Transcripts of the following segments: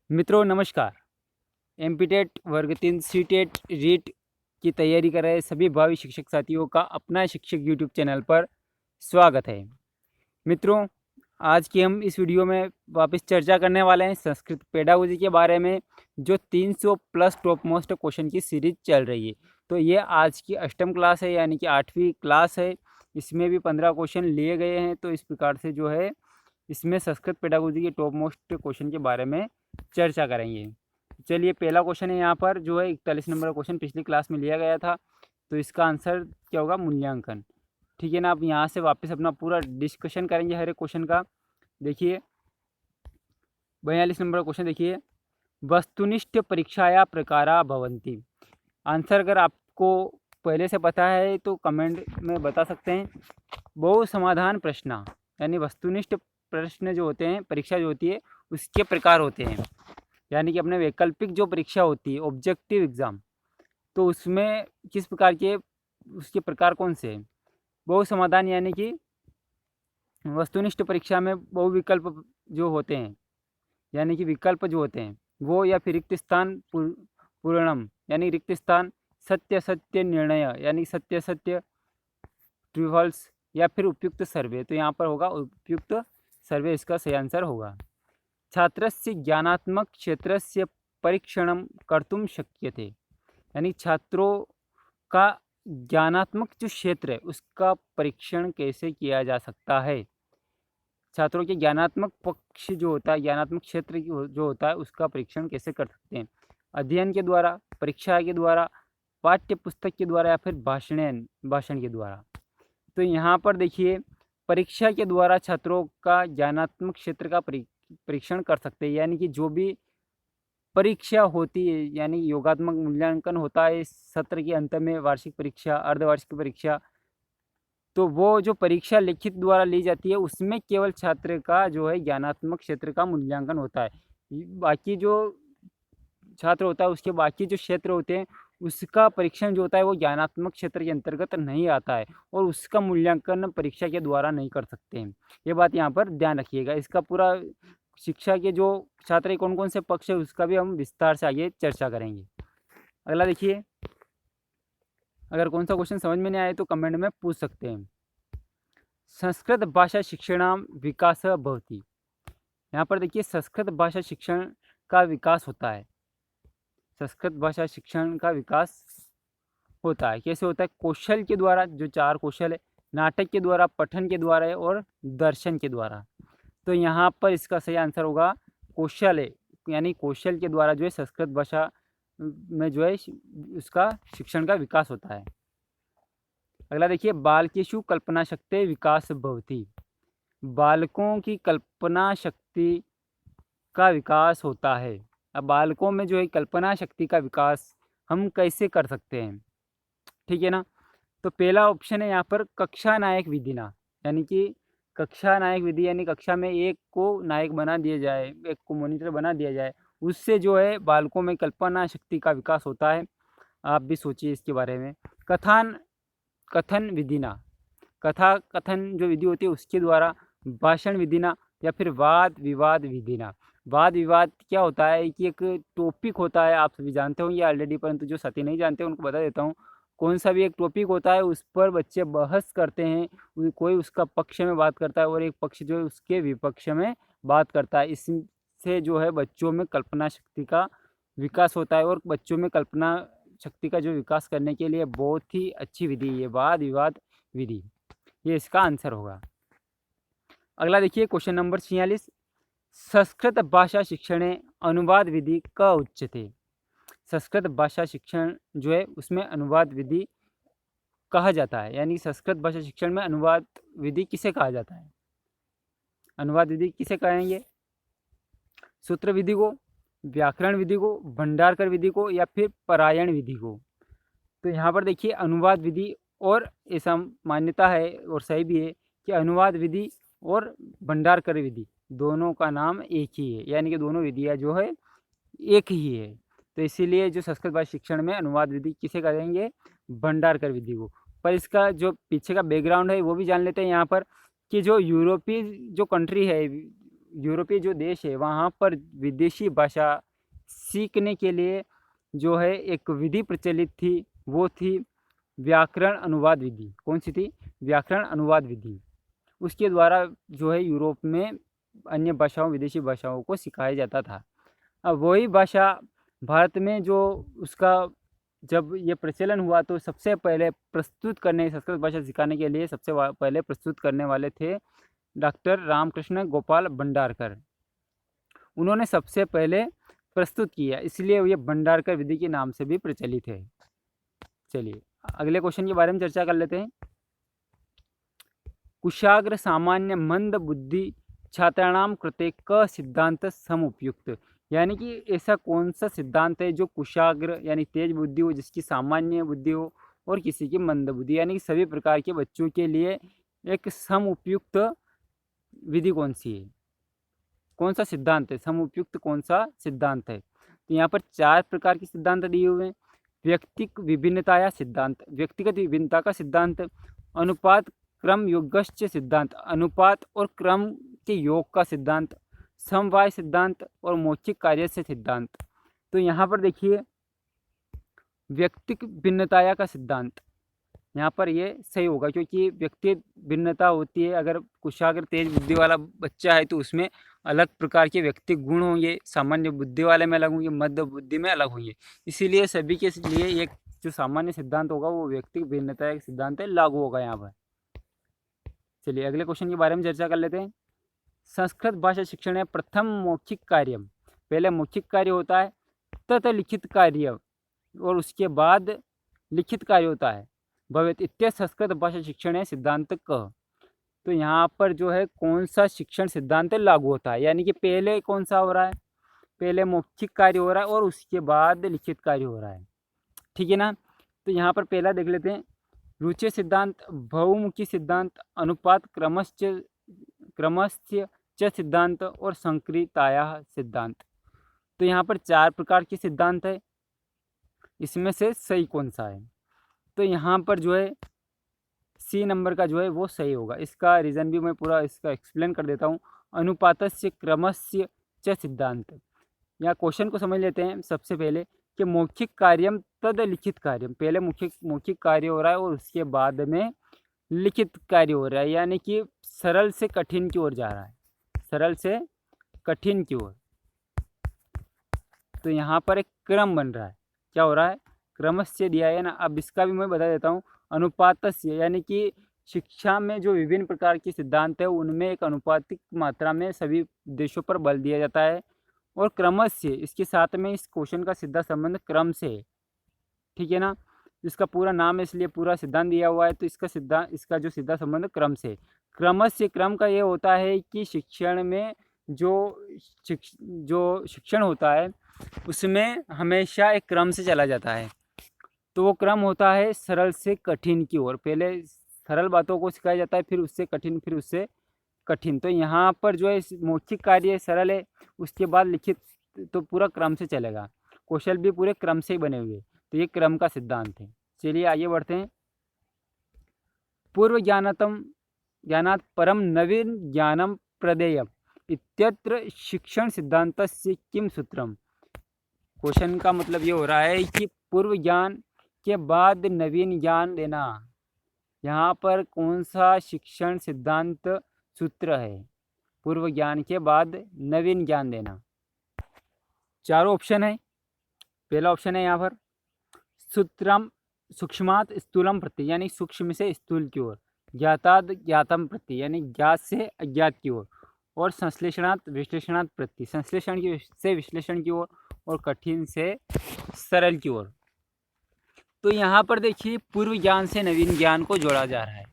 मित्रों नमस्कार। एमपीटेट वर्ग 3 सीटेट रीट की तैयारी कर रहे सभी भावी शिक्षक साथियों का अपना शिक्षक यूट्यूब चैनल पर स्वागत है। मित्रों, आज की हम इस वीडियो में वापस चर्चा करने वाले हैं संस्कृत पेडागोजी के बारे में, जो 300 प्लस टॉप मोस्ट क्वेश्चन की सीरीज चल रही है। तो ये आज की अष्टम क्लास है, यानी कि 8वीं क्लास है। इसमें भी 15 क्वेश्चन लिए गए हैं। तो इस प्रकार से जो है इसमें संस्कृत पेडागोजी के टॉप मोस्ट क्वेश्चन के बारे में चर्चा करेंगे। चलिए, पहला क्वेश्चन है यहाँ पर, जो है 41 नंबर का क्वेश्चन पिछली क्लास में लिया गया था। तो इसका आंसर क्या होगा? मूल्यांकन। ठीक है ना। आप यहाँ से वापस अपना पूरा डिस्कशन करेंगे हर एक क्वेश्चन का। देखिए 42 नंबर का क्वेश्चन देखिए, वस्तुनिष्ठ परीक्षाया प्रकारा भवन्ति। आंसर अगर आपको पहले से पता है तो कमेंट में बता सकते हैं। बहु समाधान प्रश्न, यानी वस्तुनिष्ठ प्रश्न जो होते हैं, परीक्षा जो होती है उसके प्रकार होते हैं। यानी कि अपने वैकल्पिक जो परीक्षा होती है, ऑब्जेक्टिव एग्ज़ाम, तो उसमें किस प्रकार के उसके प्रकार कौन से हैं? बहु समाधान, यानी कि वस्तुनिष्ठ परीक्षा में बहुविकल्प जो होते हैं, यानी कि विकल्प जो होते हैं वो, या फिर रिक्त स्थान पूर्णम, यानी रिक्त स्थान, सत्य सत्य निर्णय, यानी सत्य सत्य ट्रूफॉल्स, या फिर उपयुक्त सर्वे। तो यहाँ पर होगा उपयुक्त सर्वे, इसका सही आंसर होगा। छात्रस्य ज्ञानात्मक क्षेत्रस्य परीक्षणं कर्तुं शक्यते, यानी छात्रों का ज्ञानात्मक जो क्षेत्र है उसका परीक्षण कैसे किया जा सकता है। छात्रों के ज्ञानात्मक पक्ष जो होता है, ज्ञानात्मक क्षेत्र जो होता है उसका परीक्षण कैसे कर सकते हैं? अध्ययन के द्वारा, परीक्षा के द्वारा, पाठ्य पुस्तक के द्वारा, या फिर भाषण के द्वारा। तो यहाँ पर देखिए, परीक्षा के द्वारा छात्रों का ज्ञानात्मक क्षेत्र का परीक्षण कर सकते हैं। यानी कि जो भी परीक्षा होती है, यानी योगात्मक मूल्यांकन होता है सत्र के अंत में, वार्षिक परीक्षा, अर्धवार्षिक परीक्षा, तो वो जो परीक्षा लिखित द्वारा ली जाती है उसमें केवल छात्र का जो है ज्ञानात्मक क्षेत्र का मूल्यांकन होता है। बाकी जो छात्र होता है उसके बाकी जो क्षेत्र होते हैं उसका परीक्षण जो होता है वो ज्ञानात्मक क्षेत्र के अंतर्गत नहीं आता है, और उसका मूल्यांकन परीक्षा के द्वारा नहीं कर सकते हैं। ये बात यहाँ पर ध्यान रखिएगा। इसका पूरा शिक्षा के जो छात्र के कौन कौन से पक्ष है उसका भी हम विस्तार से आगे चर्चा करेंगे। अगला देखिए, अगर कौन सा क्वेश्चन समझ में नहीं आए तो कमेंट में पूछ सकते हैं। संस्कृत भाषा शिक्षणाम विकास भवति। यहाँ पर देखिए, संस्कृत भाषा शिक्षण का विकास होता है। संस्कृत भाषा शिक्षण का विकास होता है। कैसे होता है? कौशल के द्वारा, जो 4 कौशल है, नाटक के द्वारा, पठन के द्वारा है, और दर्शन के द्वारा। तो यहाँ पर इसका सही आंसर होगा कौशल है, यानी कौशल के द्वारा जो है संस्कृत भाषा में जो है उसका शिक्षण का विकास होता है। अगला देखिए, बालकेषु कल्पना शक्ति विकास भवति। बालकों की कल्पना शक्ति का विकास होता है। अब बालकों में जो है कल्पना शक्ति का विकास हम कैसे कर सकते हैं? ठीक है ना। तो पहला ऑप्शन है यहाँ पर कक्षा नायक विधि ना, यानी कि कक्षा नायक विधि, यानी कक्षा में एक को नायक बना दिया जाए, एक को मॉनिटर बना दिया जाए, उससे जो है बालकों में कल्पना शक्ति का विकास होता है। आप भी सोचिए इसके बारे में। कथान कथन विधि ना, कथा कथन जो विधि होती है उसके द्वारा। भाषण विधि ना, या फिर वाद विवाद विधि ना। वाद विवाद क्या होता है कि एक टॉपिक होता है, आप सभी जानते होंगे ऑलरेडी, परंतु जो साथी नहीं जानते उनको बता देता हूँ। कौन सा भी एक टॉपिक होता है उस पर बच्चे बहस करते हैं, कोई उसका पक्ष में बात करता है और एक पक्ष जो है उसके विपक्ष में बात करता है। इससे जो है बच्चों में कल्पना शक्ति का विकास होता है, और बच्चों में कल्पना शक्ति का जो विकास करने के लिए बहुत ही अच्छी विधि है वाद विवाद विधि। ये इसका आंसर होगा। अगला देखिए, क्वेश्चन नंबर 46, संस्कृत भाषा शिक्षणे अनुवाद विधि क उच्यते। संस्कृत भाषा शिक्षण जो है उसमें अनुवाद विधि कहा जाता है, यानी संस्कृत भाषा शिक्षण में अनुवाद विधि किसे कहा जाता है? अनुवाद विधि किसे कहेंगे? सूत्र विधि को, व्याकरण विधि को, भंडारकर विधि को, या फिर परायण विधि को? तो यहाँ पर देखिए, अनुवाद विधि, और ऐसा मान्यता है और सही भी है कि अनुवाद विधि और भंडारकर विधि दोनों का नाम एक ही है, यानी कि दोनों विधियाँ जो है एक ही है। तो इसीलिए जो संस्कृत भाषा शिक्षण में अनुवाद विधि किसे कहेंगे? भंडारकर विधि को। पर इसका जो पीछे का बैकग्राउंड है वो भी जान लेते हैं यहाँ पर, कि जो यूरोपीय जो कंट्री है, यूरोपीय जो देश है वहाँ पर विदेशी भाषा सीखने के लिए जो है एक विधि प्रचलित थी, वो थी व्याकरण अनुवाद विधि। कौन सी थी? व्याकरण अनुवाद विधि। उसके द्वारा जो है यूरोप में अन्य भाषाओं, विदेशी भाषाओं को सिखाया जाता था। अब वही भाषा भारत में जो उसका जब ये प्रचलन हुआ तो सबसे पहले प्रस्तुत करने, संस्कृत भाषा सिखाने के लिए सबसे पहले प्रस्तुत करने वाले थे डॉक्टर रामकृष्ण गोपाल भंडारकर। उन्होंने सबसे पहले प्रस्तुत किया, इसलिए ये भंडारकर विधि के नाम से भी प्रचलित है। चलिए अगले क्वेश्चन के बारे में चर्चा कर लेते हैं। कुशाग्र सामान्य मंद बुद्धि छात्राणाम कृते क सिद्धांत समुपयुक्त, यानी कि ऐसा कौन सा सिद्धांत है जो कुशाग्र यानी तेज बुद्धि हो, जिसकी सामान्य बुद्धि हो, और किसी की मंद बुद्धि यानी कि सभी प्रकार के बच्चों के लिए एक समुपयुक्त विधि कौन सी है? कौन सा सिद्धांत है? समुपयुक्त कौन सा सिद्धांत है? तो यहाँ पर 4 प्रकार के सिद्धांत दिए हुए हैं। व्यक्तिक विभिन्नता या सिद्धांत, व्यक्तिगत विभिन्नता का सिद्धांत, अनुपात क्रम योगश्च सिद्धांत, अनुपात और क्रम के योग का सिद्धांत, समवाय सिद्धांत और मौखिक कार्य से सिद्धांत। तो यहाँ पर देखिए व्यक्तिक भिन्नताया का सिद्धांत, यहाँ पर ये सही होगा क्योंकि व्यक्ति भिन्नता होती है। अगर कुशाग्र तेज बुद्धि वाला बच्चा है तो उसमें अलग प्रकार के व्यक्तिक गुण होंगे, सामान्य बुद्धि वाले में अलग होंगे, मध्य बुद्धि में अलग होंगे। इसीलिए सभी के लिए एक जो सामान्य सिद्धांत होगा वो व्यक्तिक भिन्नता का सिद्धांत है, लागू होगा यहाँ पर। चलिए अगले क्वेश्चन के बारे में चर्चा कर लेते हैं। संस्कृत भाषा शिक्षण में प्रथम मौखिक कार्य, पहले मौखिक कार्य होता है, तथा लिखित कार्य, और उसके बाद लिखित कार्य होता है। भवेत इत्य संस्कृत भाषा शिक्षण सिद्धांत क, तो यहाँ पर जो है कौन सा शिक्षण सिद्धांत लागू होता है, यानी कि पहले कौन सा हो रहा है? पहले मौखिक कार्य हो रहा है और उसके बाद लिखित कार्य हो रहा है, ठीक है ना। तो यहाँ पर पहला देख लेते हैं, रुचि सिद्धांत, बहुमुखी सिद्धांत, अनुपात क्रमस्य च सिद्धांत और संक्रियताया सिद्धांत। तो यहाँ पर 4 प्रकार के सिद्धांत है, इसमें से सही कौन सा है? तो यहाँ पर जो है सी नंबर का जो है वो सही होगा। इसका रीज़न भी मैं पूरा इसका एक्सप्लेन कर देता हूँ। अनुपातस्य क्रमस्य च सिद्धांत, यहाँ क्वेश्चन को समझ लेते हैं सबसे पहले कि मौखिक कार्यम तद लिखित कार्यम, पहले मौखिक कार्य हो रहा है और उसके बाद में लिखित कार्य हो रहा है, यानी कि सरल से कठिन की ओर जा रहा है, सरल से कठिन की ओर। तो यहाँ पर एक क्रम बन रहा है, क्या हो रहा है? क्रमस्य दिया है ना। अब इसका भी मैं बता देता हूँ। अनुपातस्य, यानी कि शिक्षा में जो विभिन्न प्रकार के सिद्धांत है उनमें एक अनुपातिक मात्रा में सभी देशों पर बल दिया जाता है। और क्रमस्य, इसके साथ में इस क्वेश्चन का सीधा संबंध क्रम से है, ठीक है ना। इसका पूरा नाम है इसलिए पूरा सिद्धांत दिया हुआ है, तो इसका जो सीधा संबंध क्रम से। क्रमस्य, क्रम का ये होता है कि शिक्षण में जो शिक्षण होता है उसमें हमेशा एक क्रम से चला जाता है। तो वो क्रम होता है सरल से कठिन की ओर। पहले सरल बातों को सिखाया जाता है, फिर उससे कठिन, फिर उससे कठिन। तो यहाँ पर जो है मौखिक कार्य सरल है, उसके बाद लिखित, तो पूरा क्रम से चलेगा। कौशल भी पूरे क्रम से ही बने हुए, तो ये क्रम का सिद्धांत है। चलिए आगे बढ़ते हैं। पूर्व ज्ञानात् परम नवीन ज्ञानम प्रदेयम इत्यत्र शिक्षण सिद्धांतस्य किम सूत्रम। क्वेश्चन का मतलब ये हो रहा है कि पूर्व ज्ञान के बाद नवीन ज्ञान देना, यहाँ पर कौन सा शिक्षण सिद्धांत सूत्र है? पूर्व ज्ञान के बाद नवीन ज्ञान देना। चारों ऑप्शन है। पहला ऑप्शन है यहाँ पर सूत्रम सूक्ष्मात स्थूलम प्रति, यानी सूक्ष्म से स्थूल की ओर, ज्ञाताद ज्ञातम प्रति, यानी ज्ञात से अज्ञात की ओर, और संश्लेषणात् विश्लेषणात् प्रति, संश्लेषण से विश्लेषण की ओर, और कठिन से सरल की ओर। तो यहाँ पर देखिए पूर्व ज्ञान से नवीन ज्ञान को जोड़ा जा रहा है।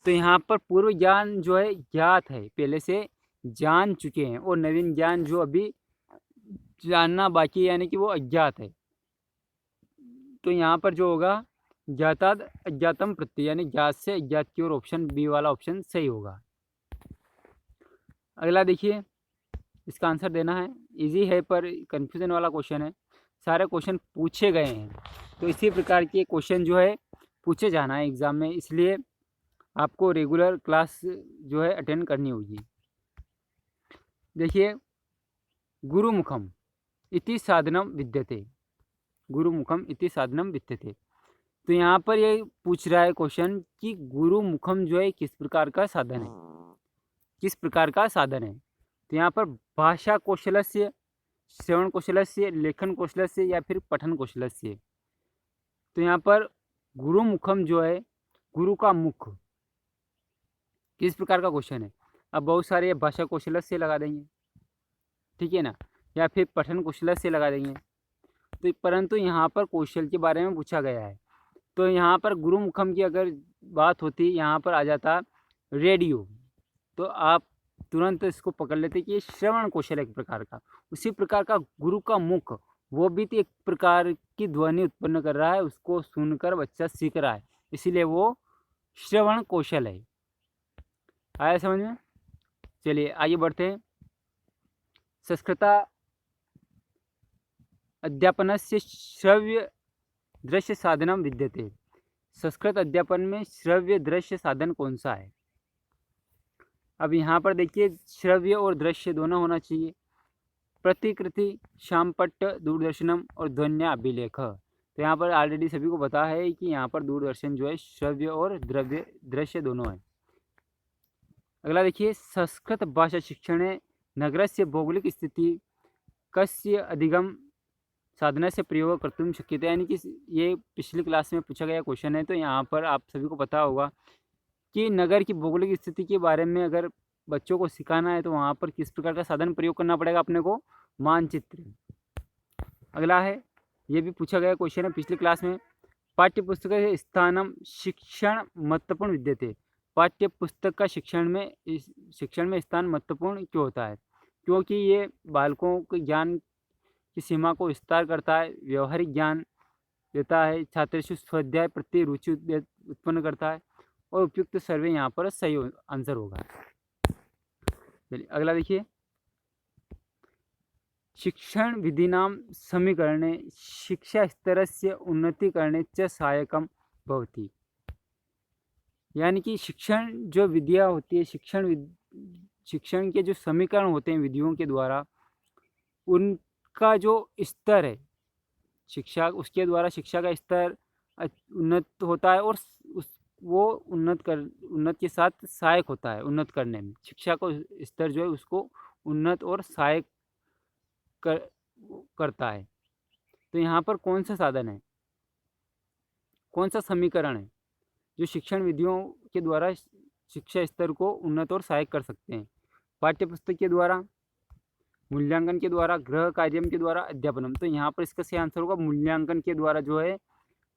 तो यहाँ पर पूर्व ज्ञान जो है ज्ञात है, पहले से जान चुके हैं, और नवीन ज्ञान जो अभी जानना बाकी है, यानी कि वो अज्ञात है। तो यहाँ पर जो होगा ज्ञाताद अज्ञातम प्रति, यानी ज्ञात से अज्ञात की ओर, ऑप्शन बी वाला ऑप्शन सही होगा। अगला देखिए, इसका आंसर देना है, इजी है पर कन्फ्यूजन वाला क्वेश्चन है, सारे क्वेश्चन पूछे गए हैं। तो इसी प्रकार के क्वेश्चन जो है पूछे जाना है एग्ज़ाम में, इसलिए आपको रेगुलर क्लास जो है अटेंड करनी होगी। देखिए, गुरुमुखम इति साधनम विद्यते, गुरुमुखम इति साधनम विद्यते। तो यहाँ पर ये पूछ रहा है क्वेश्चन कि गुरुमुखम जो है किस प्रकार का साधन है, किस प्रकार का साधन है। तो यहाँ पर भाषा कौशलस्य, श्रवण कौशलस्य, लेखन कौशलस्य या फिर पठन कौशलस्य। तो यहाँ पर गुरुमुखम जो है, गुरु का मुख, किस प्रकार का क्वेश्चन है। अब बहुत सारे भाषा कौशलस्य लगा देंगे, ठीक है ना, या फिर पठन कौशलस्य लगा देंगे। तो परंतु यहाँ पर कौशल के बारे में पूछा गया है। तो यहाँ पर गुरुमुखम की अगर बात होती, यहाँ पर आ जाता रेडियो, तो आप तुरंत इसको पकड़ लेते कि ये श्रवण कौशल एक प्रकार का। उसी प्रकार का गुरु का मुख, वो भी तो एक प्रकार की ध्वनि उत्पन्न कर रहा है, उसको सुनकर बच्चा सीख रहा है, इसीलिए वो श्रवण कौशल है। आया समझ में? चलिए आगे बढ़ते हैं। संस्कृता अध्यापनस्य श्रव्य दृश्य साधनम विद्यते। संस्कृत अध्यापन में श्रव्य दृश्य साधन कौन सा है। अब यहाँ पर देखिए, श्रव्य और दृश्य दोनों होना चाहिए। प्रतिकृति, शामपट्ट, दूरदर्शनम और ध्वन्य अभिलेख। तो यहाँ पर ऑलरेडी सभी को पता है कि यहाँ पर दूरदर्शन जो है श्रव्य और दृश्य दोनों है। अगला देखिए, संस्कृत भाषा शिक्षणे नगरस्य भौगोलिक स्थिति कस्य अधिगम साधना से प्रयोग कर्तुम शक्यते। यानी कि ये पिछली क्लास में पूछा गया क्वेश्चन है। तो यहाँ पर आप सभी को पता होगा कि नगर की भौगोलिक स्थिति के बारे में अगर बच्चों को सिखाना है तो वहाँ पर किस प्रकार का साधन प्रयोग करना पड़ेगा अपने को, मानचित्र। अगला है, ये भी पूछा गया क्वेश्चन है पिछली क्लास में, पाठ्य पुस्तक स्थानम शिक्षण महत्वपूर्ण विद्यते। पाठ्य पुस्तक का शिक्षण में स्थान महत्वपूर्ण क्यों होता है। क्योंकि ये बालकों के ज्ञान की सीमा को विस्तार करता है, व्यवहारिक ज्ञान देता है, छात्र से स्वाध्याय प्रति रुचि उत्पन्न करता है, और उपयुक्त सर्वे यहाँ पर सही आंसर होगा। चलिए अगला देखिए, शिक्षण विधिनां समीकरणे शिक्षा स्तरस्य उन्नतीकरणे च सहायकं भवति। यानी कि शिक्षण जो विधियाँ होती है, शिक्षण के जो समीकरण होते हैं विधियों के द्वारा, उनका जो स्तर है शिक्षा, उसके द्वारा शिक्षा का स्तर उन्नत होता है, और वो उन्नत के साथ सहायक होता है उन्नत करने में। शिक्षा को स्तर जो है उसको उन्नत और सहायक करता है। तो यहाँ पर कौन सा साधन है, कौन सा समीकरण है जो शिक्षण विधियों के द्वारा शिक्षा स्तर को उन्नत और सहायक कर सकते हैं। पाठ्य पुस्तक के द्वारा, मूल्यांकन के द्वारा, गृह कार्यम के द्वारा, अध्यापनम। तो यहाँ पर इसका सही आंसर होगा मूल्यांकन के द्वारा जो है,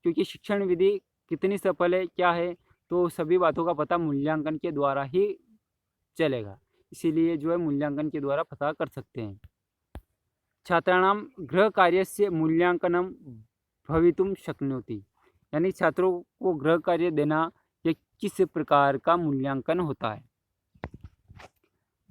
क्योंकि शिक्षण विधि कितनी सफल है क्या है तो सभी बातों का पता मूल्यांकन के द्वारा ही चलेगा, इसीलिए जो है मूल्यांकन के द्वारा पता कर सकते हैं। छात्राणाम गृह कार्यस्य मूल्यांकनम भवितुम शक्नोति। यानी छात्रों को गृह कार्य देना ये किस प्रकार का मूल्यांकन होता है।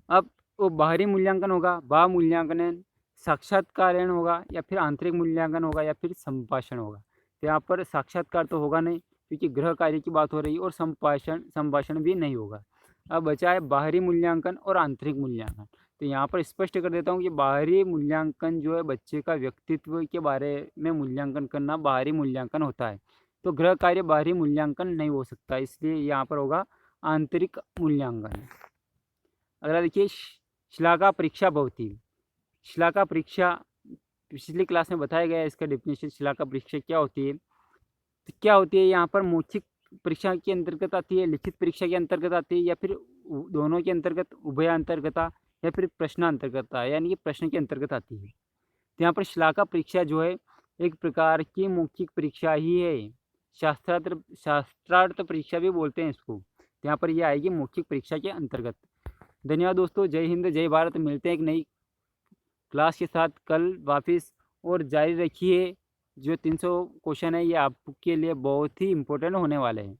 अब वो बाहरी मूल्यांकन होगा, बाह्य मूल्यांकन, साक्षात्कार होगा, या फिर आंतरिक मूल्यांकन होगा, या फिर संभाषण होगा। तो यहाँ पर साक्षात्कार तो होगा नहीं, क्योंकि गृह कार्य की बात हो रही है, और संभाषण भी नहीं होगा। अब बचा है बाहरी मूल्यांकन और आंतरिक मूल्यांकन। तो यहाँ पर स्पष्ट कर देता हूँ कि बाहरी मूल्यांकन जो है बच्चे का व्यक्तित्व के बारे में मूल्यांकन करना बाहरी मूल्यांकन होता है। तो गृह कार्य बाहरी मूल्यांकन नहीं हो सकता, इसलिए यहाँ पर होगा आंतरिक मूल्यांकन। अगला देखिए, श्लाघा परीक्षा भवति। श्लाघा परीक्षा पिछली क्लास में बताया गया है, इसका डेफिनेशन श्लाघा परीक्षा क्या होती है। तो क्या होती है, यहाँ पर मौखिक परीक्षा के अंतर्गत आती है, लिखित परीक्षा के अंतर्गत आती है, या फिर दोनों के अंतर्गत, उभय अंतर्गत, या फिर प्रश्न अंतर्गत, यानी कि प्रश्न के अंतर्गत आती है। तो यहाँ पर श्लाघा परीक्षा जो है एक प्रकार की मौखिक परीक्षा ही है, शास्त्रार्थ परीक्षा भी बोलते हैं इसको। तो यहाँ पर ये आएगी मौखिक परीक्षा के अंतर्गत। धन्यवाद दोस्तों, जय हिंद जय भारत। मिलते हैं एक नई क्लास के साथ कल वापस, और जारी रखिए। जो 300 क्वेश्चन है ये आपके लिए बहुत ही इम्पोर्टेंट होने वाले हैं।